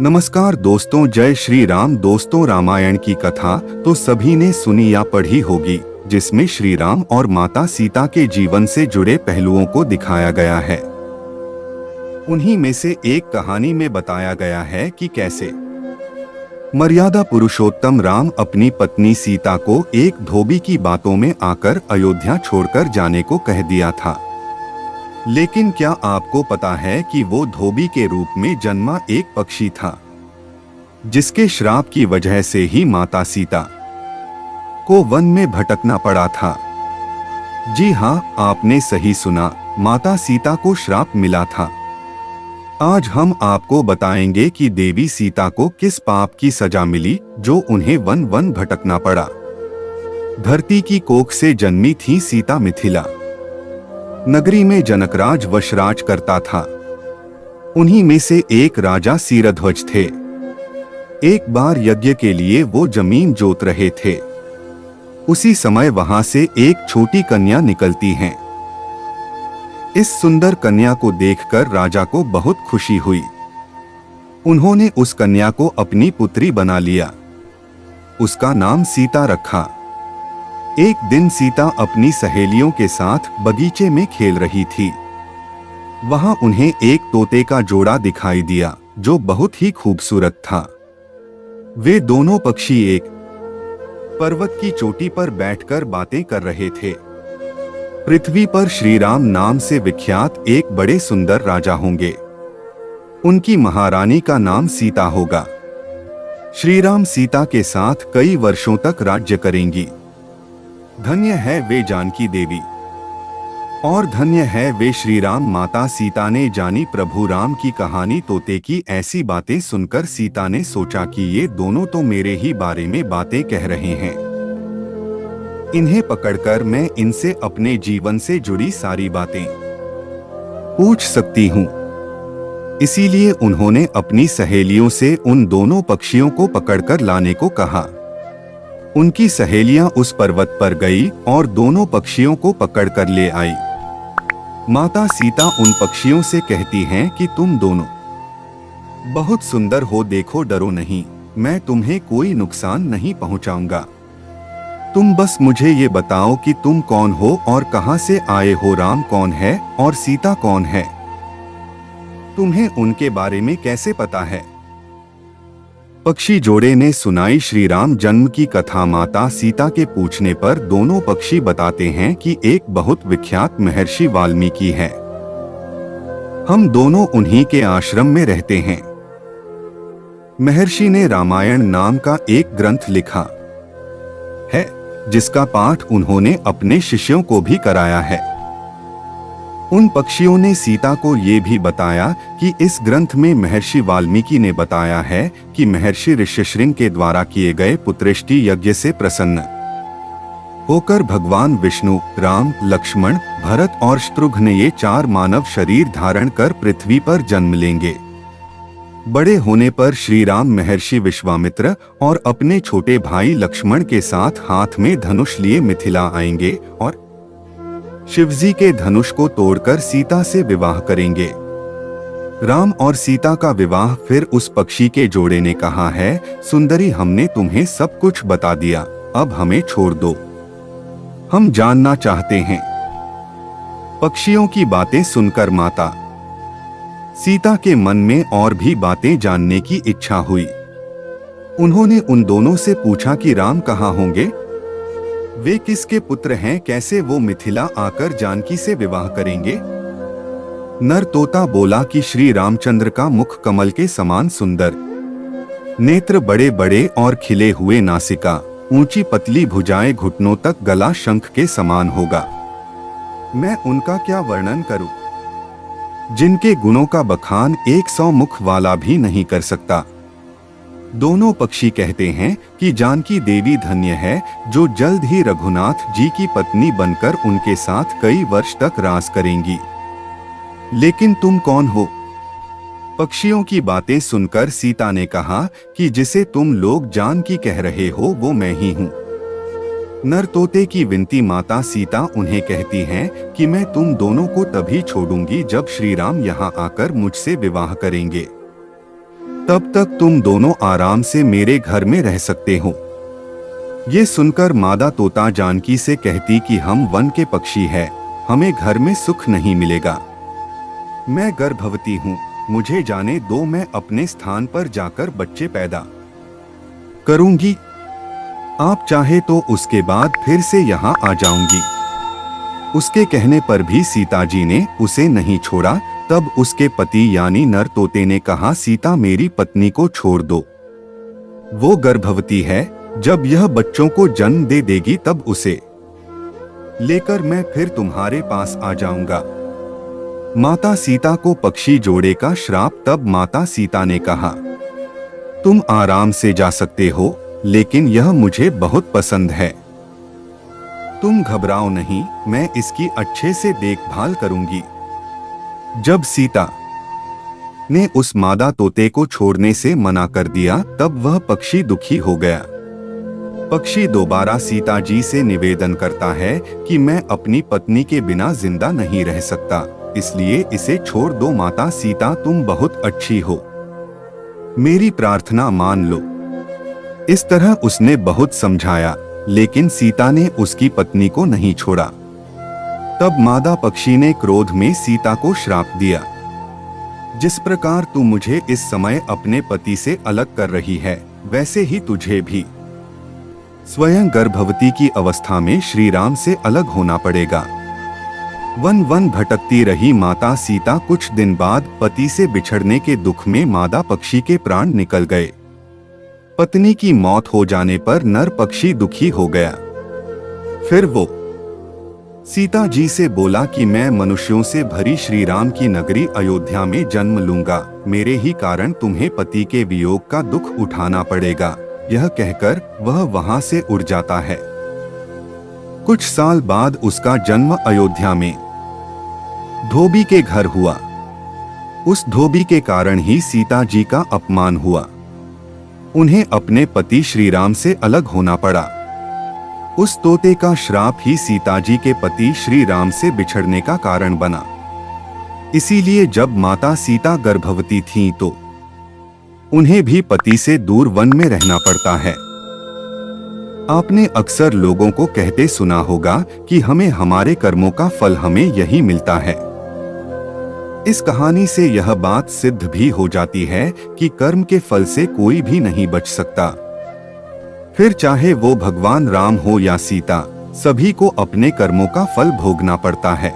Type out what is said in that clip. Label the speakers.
Speaker 1: नमस्कार दोस्तों, जय श्री राम। दोस्तों, रामायण की कथा तो सभी ने सुनी या पढ़ी होगी, जिसमें श्री राम और माता सीता के जीवन से जुड़े पहलुओं को दिखाया गया है। उन्हीं में से एक कहानी में बताया गया है कि कैसे मर्यादा पुरुषोत्तम राम अपनी पत्नी सीता को एक धोबी की बातों में आकर अयोध्या छोड़कर जाने को कह दिया था। लेकिन क्या आपको पता है कि वो धोबी के रूप में जन्मा एक पक्षी था, जिसके श्राप की वजह से ही माता सीता को वन में भटकना पड़ा था। जी हाँ, आपने सही सुना, माता सीता को श्राप मिला था। आज हम आपको बताएंगे कि देवी सीता को किस पाप की सजा मिली जो उन्हें वन वन भटकना पड़ा। धरती की कोख से जन्मी थी सीता मिथिला नगरी में जनकराज वशराज करता था। उन्हीं में से एक राजा सीरध्वज थे। एक बार यज्ञ के लिए वो जमीन जोत रहे थे। उसी समय वहां से एक छोटी कन्या निकलती है। इस सुंदर कन्या को देखकर राजा को बहुत खुशी हुई। उन्होंने उस कन्या को अपनी पुत्री बना लिया। उसका नाम सीता रखा। एक दिन सीता अपनी सहेलियों के साथ बगीचे में खेल रही थी। वहां उन्हें एक तोते का जोड़ा दिखाई दिया जो बहुत ही खूबसूरत था। वे दोनों पक्षी एक पर्वत की चोटी पर बैठकर बातें कर रहे थे। पृथ्वी पर श्री राम नाम से विख्यात एक बड़े सुंदर राजा होंगे। उनकी महारानी का नाम सीता होगा। श्री राम सीता के साथ कई वर्षों तक राज्य करेंगी। धन्य है वे जानकी देवी और धन्य है वे श्री राम। माता सीता ने जानी प्रभु राम की कहानी। तोते की ऐसी बातें सुनकर सीता ने सोचा कि ये दोनों तो मेरे ही बारे में बातें कह रहे हैं। इन्हें पकड़कर मैं इनसे अपने जीवन से जुड़ी सारी बातें पूछ सकती हूँ। इसीलिए उन्होंने अपनी सहेलियों से उन दोनों पक्षियों को पकड़कर लाने को कहा। उनकी सहेलियां उस पर्वत पर गई और दोनों पक्षियों को पकड़कर ले आई। माता सीता उन पक्षियों से कहती हैं कि तुम दोनों बहुत सुंदर हो, देखो डरो नहीं, मैं तुम्हें कोई नुकसान नहीं पहुंचाऊंगा। तुम बस मुझे ये बताओ कि तुम कौन हो और कहां से आए हो, राम कौन है और सीता कौन है, तुम्हें उनके बारे में कैसे पता है। पक्षी जोड़े ने सुनाई श्री राम जन्म की कथा। माता सीता के पूछने पर दोनों पक्षी बताते हैं कि एक बहुत विख्यात महर्षि वाल्मीकि है। हम दोनों उन्हीं के आश्रम में रहते हैं। महर्षि ने रामायण नाम का एक ग्रंथ लिखा है, जिसका पाठ उन्होंने अपने शिष्यों को भी कराया है। उन पक्षियों ने सीता को ये भी बताया कि इस ग्रंथ में महर्षि वाल्मीकि ने बताया है कि महर्षि ऋष्यशृंग के द्वारा किए गए पुत्रेष्टि यज्ञ से प्रसन्न होकर भगवान विष्णु, राम, लक्ष्मण, भरत और शत्रुघ्न ये चार मानव शरीर धारण कर पृथ्वी पर जन्म लेंगे। बड़े होने पर श्री राम महर्षि विश्वामित्र और अपने छोटे भाई लक्ष्मण के साथ हाथ में धनुष लिए मिथिला आएंगे और शिवजी के धनुष को तोड़कर सीता से विवाह करेंगे। राम और सीता का विवाह फिर उस पक्षी के जोड़े ने कहा है, सुंदरी हमने तुम्हें सब कुछ बता दिया, अब हमें छोड़ दो, हम जानना चाहते हैं। पक्षियों की बातें सुनकर माता सीता के मन में और भी बातें जानने की इच्छा हुई। उन्होंने उन दोनों से पूछा कि राम कहाँ होंगे, वे किसके पुत्र हैं, कैसे वो मिथिला आकर जानकी से विवाह करेंगे। नर तोता बोला कि श्री रामचंद्र का मुख कमल के समान सुंदर, नेत्र बड़े बड़े और खिले हुए, नासिका ऊंची पतली, भुजाएं घुटनों तक, गला शंख के समान होगा। मैं उनका क्या वर्णन करूं, जिनके गुणों का बखान 100 मुख वाला भी नहीं कर सकता। दोनों पक्षी कहते हैं कि जानकी देवी धन्य है जो जल्द ही रघुनाथ जी की पत्नी बनकर उनके साथ कई वर्ष तक राज करेंगी। लेकिन तुम कौन हो। पक्षियों की बातें सुनकर सीता ने कहा कि जिसे तुम लोग जानकी कह रहे हो वो मैं ही हूँ। नर तोते की विनती माता सीता उन्हें कहती हैं कि मैं तुम दोनों को तभी छोड़ूंगी जब श्री राम यहाँ आकर मुझसे विवाह करेंगे। तब तक तुम दोनों आराम से मेरे घर में रह सकते हो। ये सुनकर मादा तोता जानकी से कहती कि हम वन के पक्षी हैं, हमें घर में सुख नहीं मिलेगा। मैं गर्भवती हूँ, मुझे जाने दो, मैं अपने स्थान पर जाकर बच्चे पैदा करूंगी। आप चाहे तो उसके बाद फिर से यहाँ आ जाऊंगी। उसके कहने पर भी सीता जी ने उसे नहीं छोड़ा। तब उसके पति यानी नर तोते ने कहा, सीता मेरी पत्नी को छोड़ दो, वो गर्भवती है, जब यह बच्चों को जन्म दे देगी तब उसे लेकर मैं फिर तुम्हारे पास आ जाऊंगा। माता सीता को पक्षी जोड़े का श्राप। तब माता सीता ने कहा, तुम आराम से जा सकते हो, लेकिन यह मुझे बहुत पसंद है। तुम घबराओ नहीं, मैं इसकी अच्छे से देखभाल करूंगी। जब सीता ने उस मादा तोते को छोड़ने से मना कर दिया, तब वह पक्षी दुखी हो गया। पक्षी दोबारा सीता जी से निवेदन करता है कि मैं अपनी पत्नी के बिना जिंदा नहीं रह सकता, इसलिए इसे छोड़ दो। माता सीता, तुम बहुत अच्छी हो, मेरी प्रार्थना मान लो। इस तरह उसने बहुत समझाया, लेकिन सीता ने उसकी पत्नी को नहीं छोड़ा। तब मादा पक्षी ने क्रोध में सीता को श्राप दिया, जिस प्रकार तू मुझे इस समय अपने पति से अलग कर रही है, वैसे ही तुझे भी स्वयं गर्भवती की अवस्था में श्री राम से अलग होना पड़ेगा। वन वन भटकती रही माता सीता। कुछ दिन बाद पति से बिछड़ने के दुख में मादा पक्षी के प्राण निकल गए। पत्नी की मौत हो जाने पर नर पक्षी दुखी हो गया। फिर वो सीता जी से बोला कि मैं मनुष्यों से भरी श्री राम की नगरी अयोध्या में जन्म लूंगा, मेरे ही कारण तुम्हें पति के वियोग का दुख उठाना पड़ेगा। यह कहकर वह वहां से उड़ जाता है। कुछ साल बाद उसका जन्म अयोध्या में धोबी के घर हुआ। उस धोबी के कारण ही सीता जी का अपमान हुआ। उन्हें अपने पति श्री राम से अलग होना पड़ा। उस तोते का श्राप ही सीता जी के पति श्री राम से बिछड़ने का कारण बना। इसीलिए जब माता सीता गर्भवती थीं तो उन्हें भी पति से दूर वन में रहना पड़ता है। आपने अक्सर लोगों को कहते सुना होगा कि हमें हमारे कर्मों का फल हमें यही मिलता है। इस कहानी से यह बात सिद्ध भी हो जाती है कि कर्म के फल से कोई भी नहीं बच सकता। फिर चाहे वो भगवान राम हो या सीता, सभी को अपने कर्मों का फल भोगना पड़ता है।